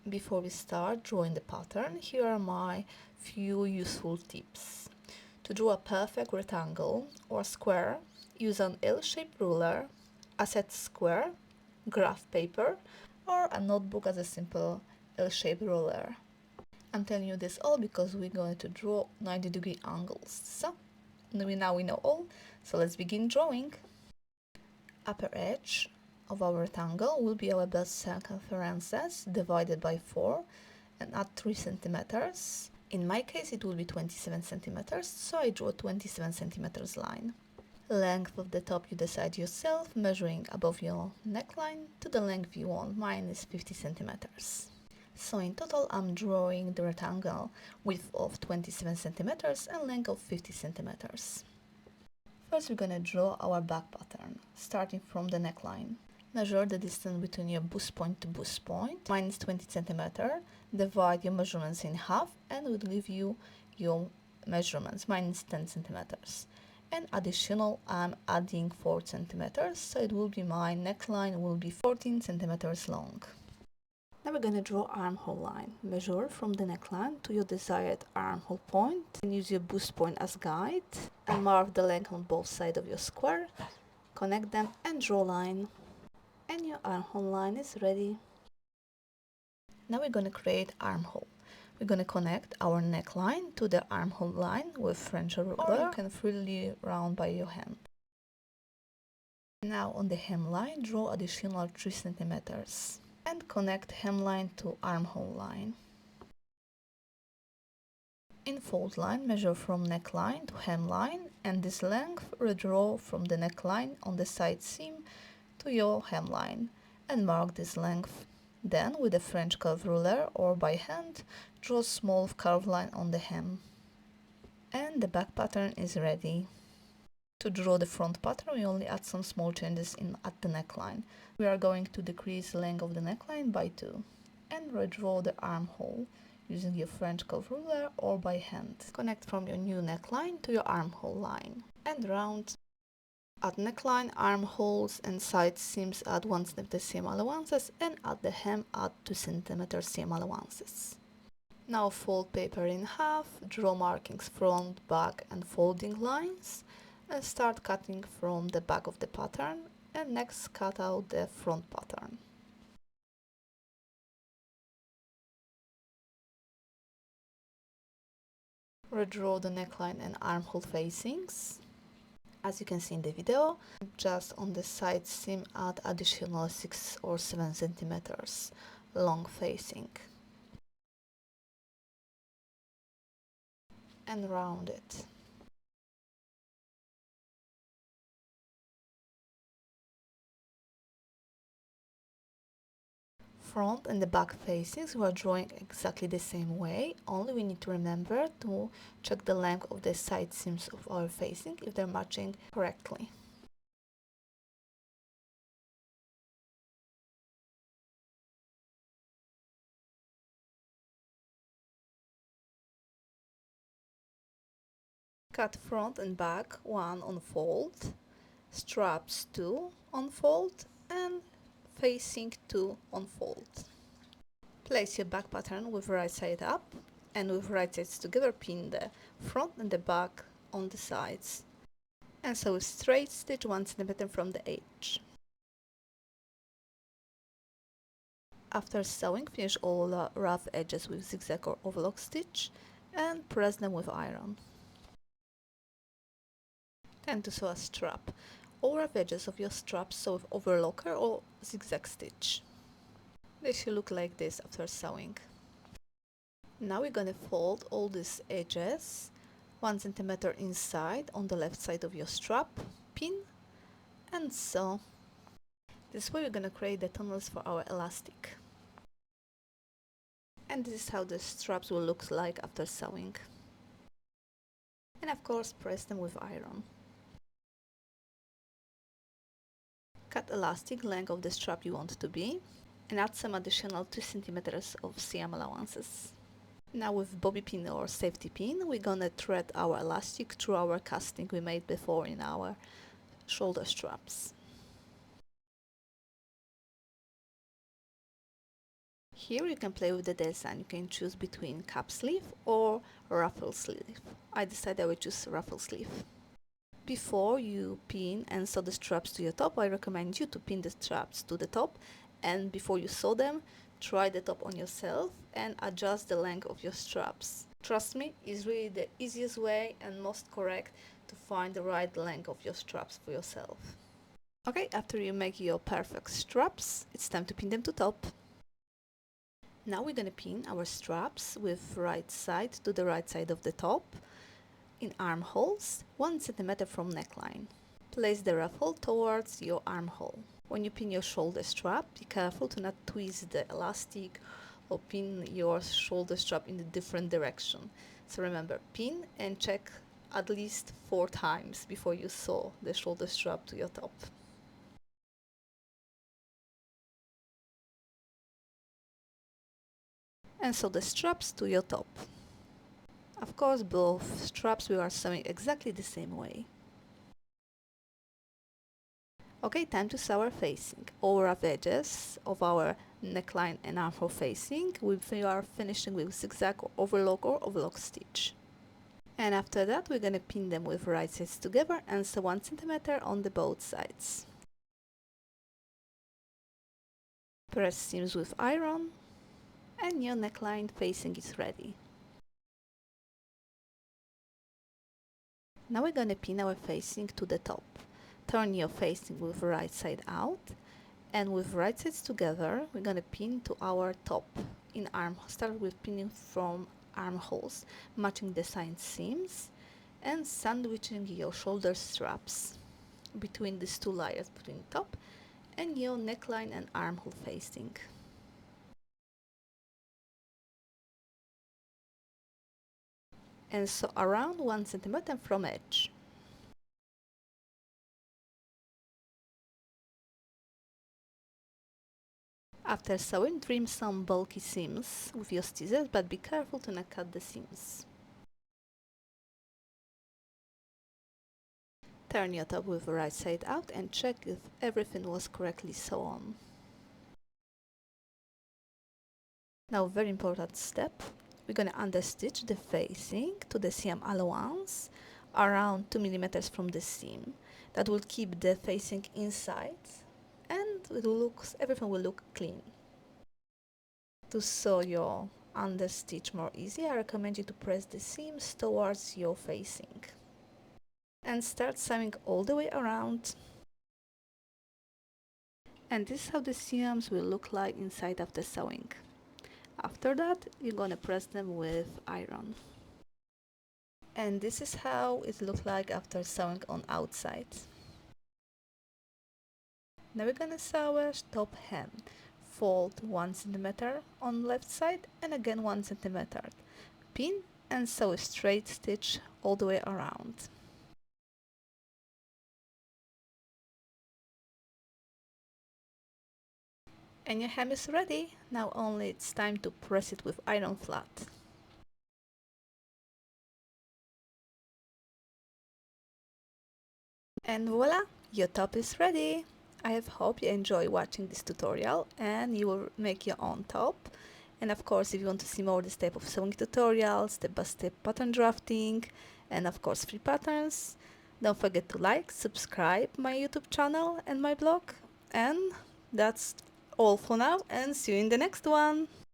Before we start drawing the pattern, here are my few useful tips. To draw a perfect rectangle or square, use an L-shaped ruler, a set square, graph paper, or a notebook as a simple L-shaped ruler. I'm telling you this all because we're going to draw 90-degree angles. So now we know all, so let's begin drawing. Upper edge of our rectangle will be our base circumferences divided by 4 and add 3 centimeters. In my case it will be 27 centimeters, so I draw a 27 centimeters line. Length of the top you decide yourself, measuring above your neckline to the length you want. Mine is 50 centimeters. So in total I'm drawing the rectangle width of 27 centimeters and length of 50 centimeters. First we're gonna draw our back pattern, starting from the neckline. Measure the distance between your bust point to bust point. Mine is 20 centimeters. Divide your measurements in half and it will give you your measurements. Mine is 10 centimeters. And additional, I'm adding 4 centimeters, so it will be my neckline will be 14 centimeters long. Now we're going to draw armhole line. Measure from the neckline to your desired armhole point and use your bust point as guide and mark the length on both sides of your square. Connect them and draw line. And your armhole line is ready. Now we're going to create armhole. We're going to connect our neckline to the armhole line with French ruler, or you can freely round by your hand. Now on the hemline, draw additional 3 centimeters and connect hemline to armhole line. In fold line, measure from neckline to hemline, and this length redraw from the neckline on the side seam to your hemline and mark this length. Then with a French curve ruler or by hand, draw a small curved line on the hem. And the back pattern is ready. To draw the front pattern, we only add some small changes at the neckline. We are going to decrease the length of the neckline by 2 and redraw the armhole using your French curve ruler or by hand. Connect from your new neckline to your armhole line and round. At neckline, armholes and side seams add 1 cm seam allowances and at the hem add 2 cm seam allowances. Now fold paper in half, draw markings front, back and folding lines and start cutting from the back of the pattern and next cut out the front pattern. Redraw the neckline and armhole facings. As you can see in the video, just on the side seam add additional 6 or 7 centimeters long facing and round it. Front and the back facings we are drawing exactly the same way, only we need to remember to check the length of the side seams of our facing if they're matching correctly. Cut front and back 1 on fold, straps 2 on fold and facing 2 on fold. Place your back pattern with right side up and with right sides together pin the front and the back on the sides and sew straight stitch 1 cm from the edge. After sewing, finish all the rough edges with zigzag or overlock stitch and press them with iron. Then to sew a strap. All rough edges of your strap sew with overlocker or zigzag stitch. They should look like this after sewing. Now we're going to fold all these edges 1 cm inside on the left side of your strap, pin and sew. This way we're going to create the tunnels for our elastic. And this is how the straps will look like after sewing. And of course press them with iron. Cut elastic length of the strap you want to be and add some additional 2 cm of seam allowances. Now with bobby pin or safety pin, we're gonna thread our elastic through our casting we made before in our shoulder straps. Here you can play with the design. You can choose between cap sleeve or ruffle sleeve. I decided I would choose ruffle sleeve. Before you pin and sew the straps to your top, I recommend you to pin the straps to the top, and before you sew them, try the top on yourself and adjust the length of your straps. Trust me, it's really the easiest way and most correct to find the right length of your straps for yourself. Okay, after you make your perfect straps, it's time to pin them to top. Now we're gonna pin our straps with right side to the right side of the top in armholes 1 cm from neckline. Place the ruffle towards your armhole. When you pin your shoulder strap, be careful to not twist the elastic or pin your shoulder strap in a different direction. So remember, pin and check at least 4 times before you sew the shoulder strap to your top. And sew the straps to your top. Of course, both straps we are sewing exactly the same way. Okay, time to sew our facing. All rough edges of our neckline and armhole facing, we are finishing with zigzag or overlock stitch. And after that, we're gonna pin them with right sides together and sew 1 cm on the both sides. Press seams with iron, and your neckline facing is ready. Now we're gonna pin our facing to the top. Turn your facing with right side out, and with right sides together, we're gonna pin to our top in arm. Start with pinning from armholes, matching the side seams, and sandwiching your shoulder straps between these two layers, between top and your neckline and armhole facing. And so around 1 cm from edge. After sewing, trim some bulky seams with your scissors, but be careful to not cut the seams. Turn your top with the right side out and check if everything was correctly sewn. Now, very important step, we're going to understitch the facing to the seam allowance around 2 mm from the seam. That will keep the facing inside and everything will look clean. To sew your understitch more easy, I recommend you to press the seams towards your facing and start sewing all the way around. And this is how the seams will look like inside after sewing. After that, you're gonna press them with iron. And this is how it looks like after sewing on outside. Now we're gonna sew a top hem. Fold 1 cm on left side and again 1 cm. Pin and sew a straight stitch all the way around. And your hem is ready. Now only it's time to press it with iron flat. And voila, your top is ready. I hope you enjoy watching this tutorial and you will make your own top. And of course, if you want to see more this type of sewing tutorials, step-by-step pattern drafting, and of course free patterns, don't forget to like, subscribe my YouTube channel and my blog. And that's all for now, and see you in the next one.